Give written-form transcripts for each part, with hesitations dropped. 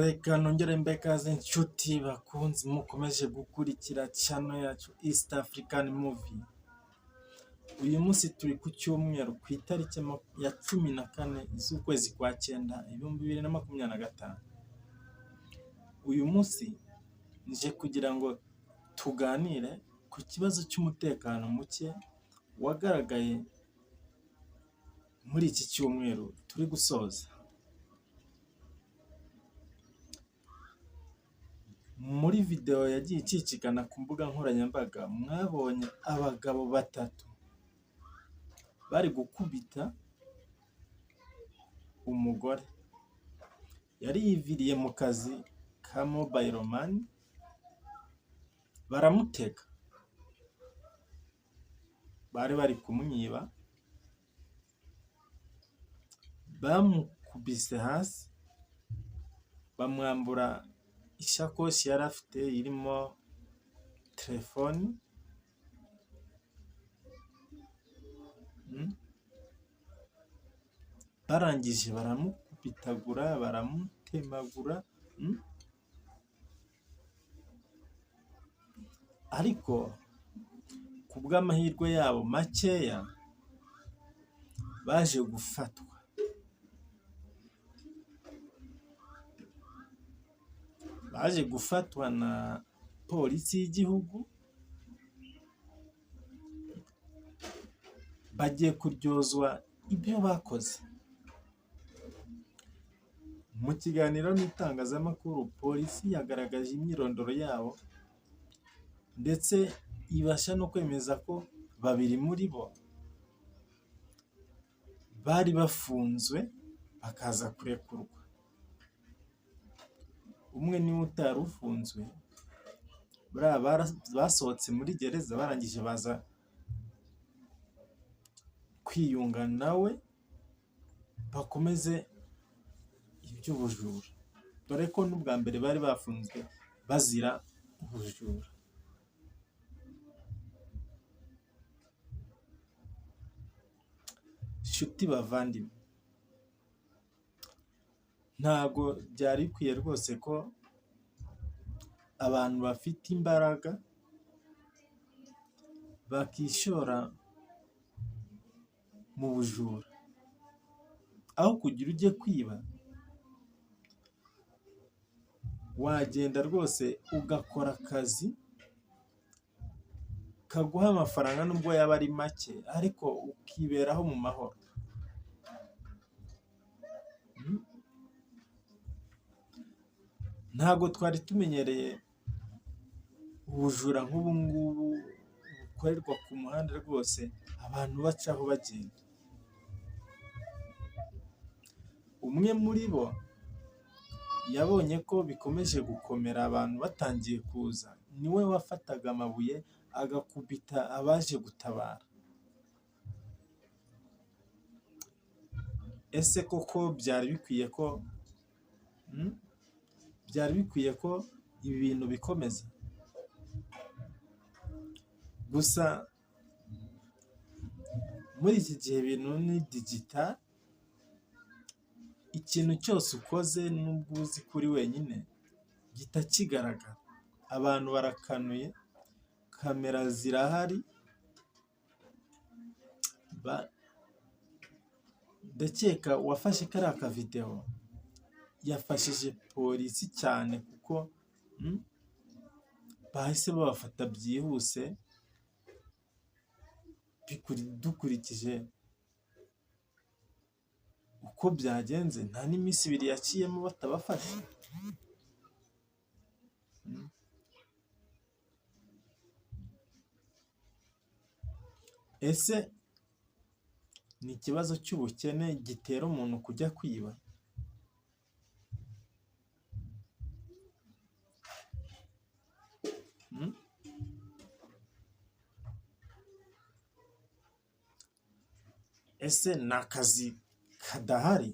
Reka nongere mbekaze inshuti bakunzi mukomeje gukurikira channel yacu East African Movie. Uyu munsi turi ku cyumweru ku itariki ya 14 z'ukwezi kwa 9 2025. Uyu munsi nje kugira ngo tuganire ku kibazo cy'umutekano muke wagaragaye muri iki cyumweru turi gusoza. Muri video yagiye icicikana ku mbuga nkoranyambaga mwabonye abagabo batatu bari gukubita umugore yari yiviriye mu kazi ka mobile money, baramutega, bari kumwiba, bamukubise hasi, bamwambura ishakoshi yari afite irimo telefoni, barangije baramukubitagura, baramutemagura, ariko ku bw'amahirwe yabo makeya baje gufatwa. Baje gufatwa na polisi y'igihugu, bagiye kuryozwa ibyo bakoze. Mu kiganiro n'itangazamakuru, polisi yagaragaje imyirondoro yabo ndetse ibasha no kwemeza ko babiri muri bo bari bafunzwe bakaza kurekurwa. Umwe niwe utari ufunzwe, basohotse muri gereza barangije baza kwiyunga nawe bakomeze iby'ubujura, dore ko n'ubwa mbere bari bafunzwe bazira ubujura. Nshuti bavandimwe, ntago byari bikwiye rwose ko abantu bafite imbaraga bakishora mu bujura. Aho kugira ujye kwiba, wagenda rwose ugakora akazi kaguha amafaranga nubwo yaba ari make, ariko ukiberaho mu mahoro. Ntabwo twari tumenyereye ubujura nk'ubu ngubu bukorerwa ku muhanda rwose, abantu bacaho bagenda. Umwe muri bo yabonye ko bikomeje gukomera, abantu batangiye kuza, niwe wafataga amabuye agakubita abaje gutabara. Ese koko byari bikwiye ko ibi bintu bikomeza? Gusa muri iki gihe ibintu ni digital, ikintu cyose ukoze nubwo uzi kuri wenyine gihita kigaragara. Abantu barakanuye, kamera zirahari, ndakeka uwafashe kariya akavideo yafashije polisi cyane, kuko bahise babafata byihuse. Dukurikije uko byagenze, nta n'iminsi 2 yaciyemo batabafashe. Ese ni ikibazo cy'ubukene gitera umuntu kujya kwiba? Ese ni akazi kadahari,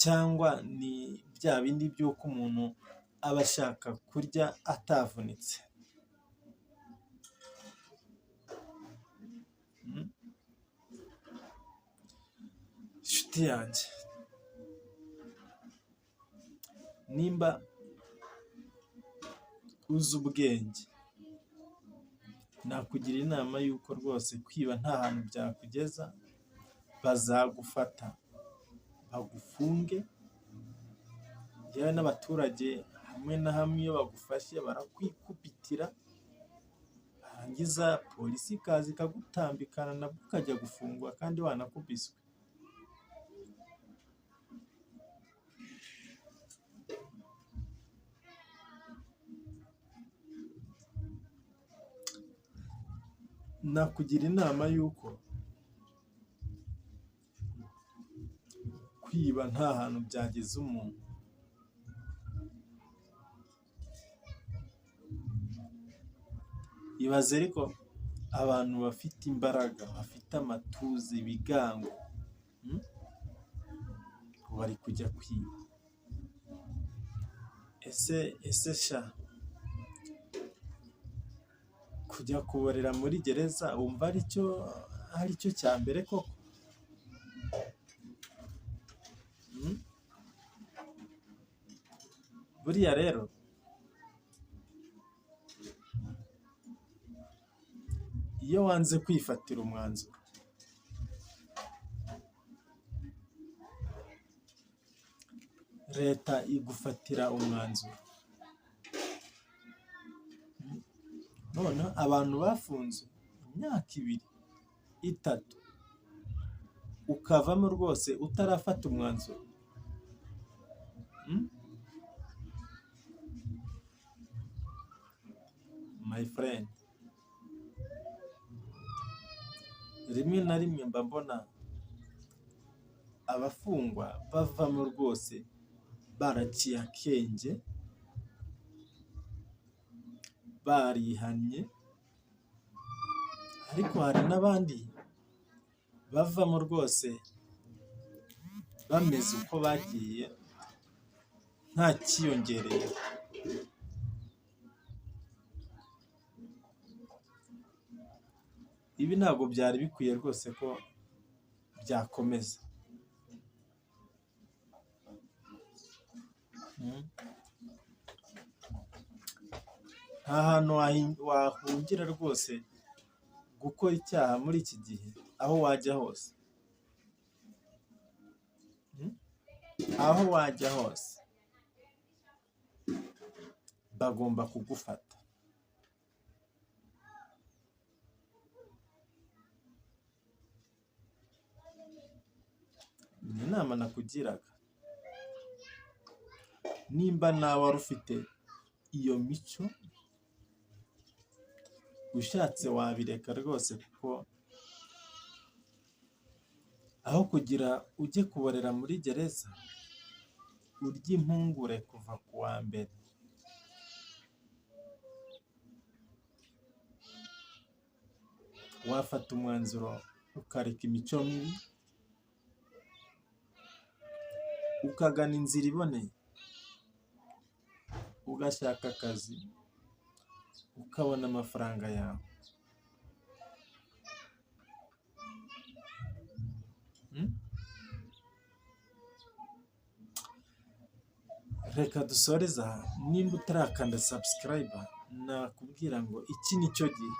cyangwa ni bya bindi by'uko umuntu aba ashaka kurya atavunitse? inshuti yanjye, nimba uzi ubwenge nakugira inama y'uko rwose kwiba nta hantu byakugeza, bazagufata bagufunge, yewe n'abaturage hamwe na hamwe iyo bagufashe barakwikubitira, barangiza polisi ikaza ikagutambikana nabwo ukajya gufungwa kandi wanakubiswe. Nakugira inama y'uko kwiba nta hantu byageza umuntu. Ibaze ariko abantu bafite imbaraga, bafite amatuza, ibigango, bari kujya kwiba. Ese sha kujya kuborera muri gereza wumva ari cyo cya mbere koko? Buriya rero iyo wanze kwifatira umwanzuro, leta igufatira umwanzuro. None abantu bafunze imyaka 2, 3 ukavamo rwose utarafata umwanzuro. My friend, rimwe na rimwe mba mbona abafungwa bavamo rwose baraciye akenge, barihannye, ariko hari n'abandi bavamo rwose bameze uko bagiye nta kiyongereye. Ibi ntabwo byari bikwiye rwose ko byakomeza. Nta hantu wahungira rwose gukora icyaha muri iki gihe, aho wajya hose, aho wajya hose bagomba kugufata. Ni inama nakugiraga, nimba nawe wari ufite iyo mico, ushatse wabireka rwose, kuko aho kugira ujye kuborera muri gereza urya impungure kuva ku wa mbere. Wafata umwanzuro ukareka imico mibi, ukagana inzira iboneye, ugashaka akazi, ukabona amafaranga yawe. Reka dusoreza. Nimba utarakanda subscribe, nakubwira ngo iki nicyo gihe.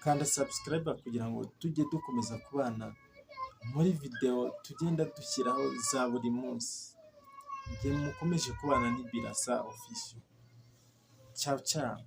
Kanda subscribe kugira ngo tujye dukomeza kubana muri video tugenda dushyiraho za buri munsi. Mukomeje kubana ni Birasa Official. Ciao ciao.